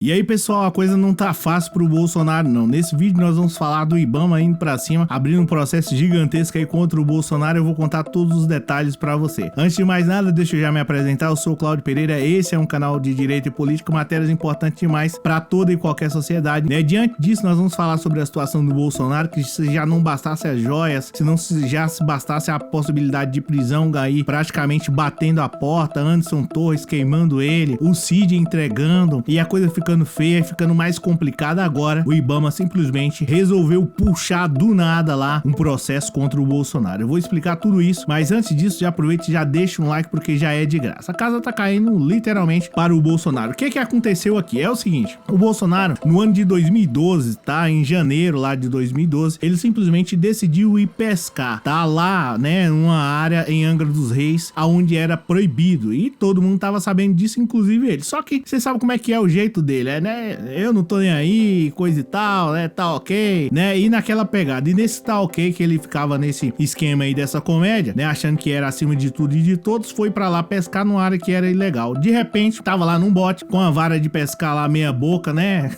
E aí, pessoal, a coisa não tá fácil pro Bolsonaro, não. Nesse vídeo nós vamos falar do Ibama indo pra cima, abrindo um processo gigantesco aí contra o Bolsonaro. Eu vou contar todos os detalhes pra você. Antes de mais nada, deixa eu já me apresentar. Eu sou o Cláudio Pereira, esse é um canal de direito e política, matérias importantes demais pra toda e qualquer sociedade, né? Diante disso, nós vamos falar sobre a situação do Bolsonaro, que se já não bastasse as joias, se não já se bastasse a possibilidade de prisão aí, praticamente batendo a porta, Anderson Torres queimando ele, o Cid entregando, e a coisa ficando feia, ficando mais complicada agora, o Ibama simplesmente resolveu puxar do nada lá um processo contra o Bolsonaro. Eu vou explicar tudo isso, mas antes disso, já aproveita e já deixa um like porque já é de graça. A casa tá caindo literalmente para o Bolsonaro. O que aconteceu aqui? É o seguinte, o Bolsonaro, no ano de 2012, tá? Em janeiro lá de 2012, ele simplesmente decidiu ir pescar, tá? Lá, né, numa área em Angra dos Reis, aonde era proibido, e todo mundo tava sabendo disso, inclusive ele. Só que você sabe como é que é o jeito dele, né? Eu não tô nem aí, coisa e tal, né? Tá ok, né? E naquela pegada, e nesse tá ok que ele ficava nesse esquema aí dessa comédia, né? Achando que era acima de tudo e de todos, foi pra lá pescar numa área que era ilegal. De repente, tava lá num bote com a vara de pescar lá meia boca, né?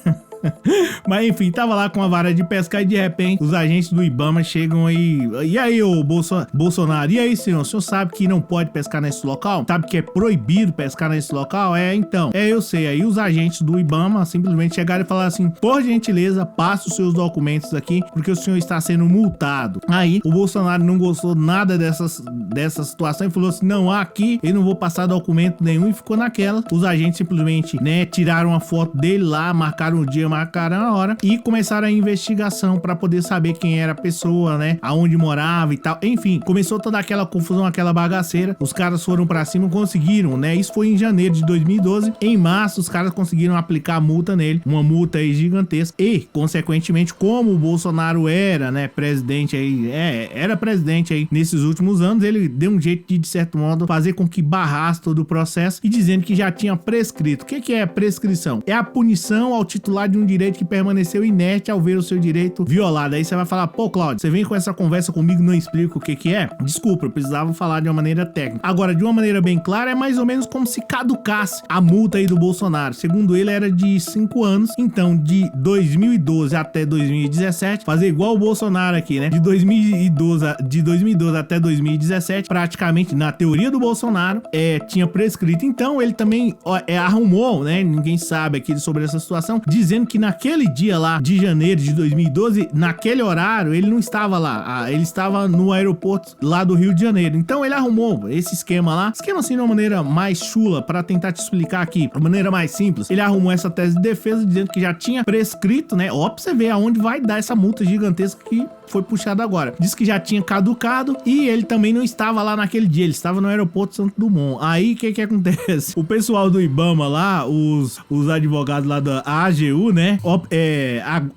Mas enfim, tava lá com a vara de pescar e de repente os agentes do Ibama chegam aí. E aí, ô Bolsonaro, e aí, senhor? O senhor sabe que não pode pescar nesse local? Sabe que é proibido pescar nesse local? Então. Eu sei. Aí os agentes do Ibama simplesmente chegaram e falaram assim: por gentileza, passe os seus documentos aqui, porque o senhor está sendo multado. Aí o Bolsonaro não gostou nada dessa situação e falou assim: não, aqui eu não vou passar documento nenhum, e ficou naquela. Os agentes simplesmente, né, tiraram uma foto dele lá, marcaram o dia, marcaram a hora e começaram a investigação para poder saber quem era a pessoa, né, aonde morava e tal. Enfim, começou toda aquela confusão, aquela bagaceira. Os caras foram para cima, conseguiram, né? Isso foi em janeiro de 2012. Em março, os caras conseguiram aplicar a multa nele, uma multa aí gigantesca. E, consequentemente, como o Bolsonaro era, né, presidente aí, era presidente aí nesses últimos anos, ele deu um jeito de certo modo, fazer com que barrasse todo o processo e dizendo que já tinha prescrito. O que é prescrição? É a punição ao titular de um direito que permaneceu inerte ao ver o seu direito violado. Aí você vai falar: pô, Cláudio, você vem com essa conversa comigo e não explica o que é? Desculpa, eu precisava falar de uma maneira técnica. Agora, de uma maneira bem clara, é mais ou menos como se caducasse a multa aí do Bolsonaro. Segundo ele, era de 5 anos. Então, de 2012 até 2017, fazer igual o Bolsonaro aqui, né? De 2012 até 2017, praticamente, na teoria do Bolsonaro, tinha prescrito. Então, ele também arrumou, né? Ninguém sabe aqui sobre essa situação, dizendo que naquele dia lá de janeiro de 2012, naquele horário, ele não estava lá, ele estava no aeroporto lá do Rio de Janeiro. Então ele arrumou esse esquema lá, assim de uma maneira mais chula, para tentar te explicar aqui, de maneira mais simples. Ele arrumou essa tese de defesa dizendo que já tinha prescrito, né? Ó, pra você ver aonde vai dar essa multa gigantesca que foi puxada agora. Diz que já tinha caducado e ele também não estava lá naquele dia, ele estava no aeroporto Santos Dumont. Aí o que acontece? O pessoal do Ibama lá, os advogados lá da AGU, né,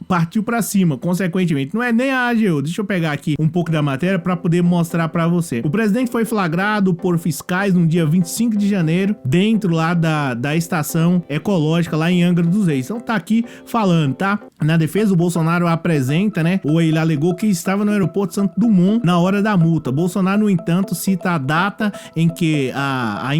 partiu pra cima, consequentemente. Não é nem a AGU, deixa eu pegar aqui um pouco da matéria pra poder mostrar pra você. O presidente foi flagrado por fiscais no dia 25 de janeiro, dentro lá da estação ecológica lá em Angra dos Reis. Então tá aqui falando, tá? Na defesa, o Bolsonaro apresenta, né, ou ele alegou que estava no aeroporto Santos Dumont na hora da multa. Bolsonaro, no entanto, cita a data em que a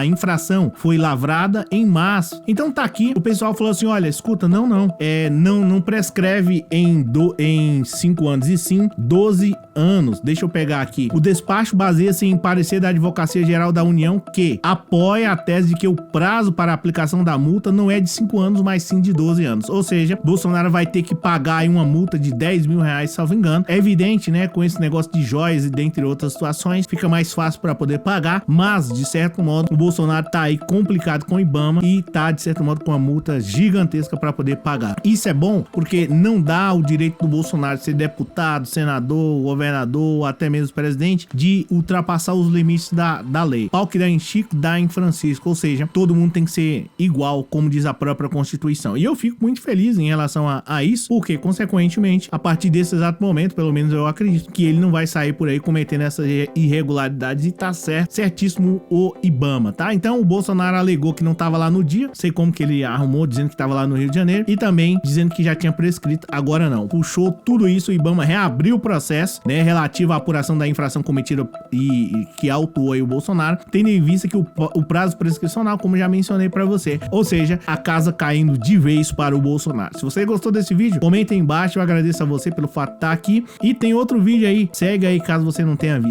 infração foi lavrada, em março. Então tá aqui, o pessoal falou assim: olha, escuta, não prescreve em 5 anos, e sim 12 anos. Deixa eu pegar aqui. O despacho baseia-se em parecer da Advocacia Geral da União, que apoia a tese de que o prazo para a aplicação da multa não é de 5 anos, mas sim de 12 anos. Ou seja, Bolsonaro vai ter que pagar aí uma multa de 10 mil reais, salvo engano. É evidente, né, com esse negócio de joias e dentre outras situações, fica mais fácil para poder pagar, mas de certo modo o Bolsonaro tá aí complicado com o Ibama e tá de certo modo com uma multa gigantesca para poder pagar. Isso é bom porque não dá o direito do Bolsonaro ser deputado, senador, governador ou até mesmo presidente de ultrapassar os limites da lei. Pau que dá em Chico, dá em Francisco, ou seja, todo mundo tem que ser igual, como diz a própria Constituição. E eu fico muito feliz em relação relação a isso, porque, consequentemente, a partir desse exato momento, pelo menos eu acredito, que ele não vai sair por aí cometendo essas irregularidades e tá certíssimo o IBAMA, tá? Então, o Bolsonaro alegou que não tava lá no dia, sei como que ele arrumou, dizendo que tava lá no Rio de Janeiro, e também dizendo que já tinha prescrito, agora não. Puxou tudo isso, o IBAMA reabriu o processo, né, relativo à apuração da infração cometida e que autuou aí o Bolsonaro, tendo em vista que o prazo prescricional, como já mencionei pra você, ou seja, a casa caindo de vez para o Bolsonaro. Se você gostou desse vídeo, comenta aí embaixo, eu agradeço a você pelo fato de estar aqui, e tem outro vídeo aí, segue aí caso você não tenha visto.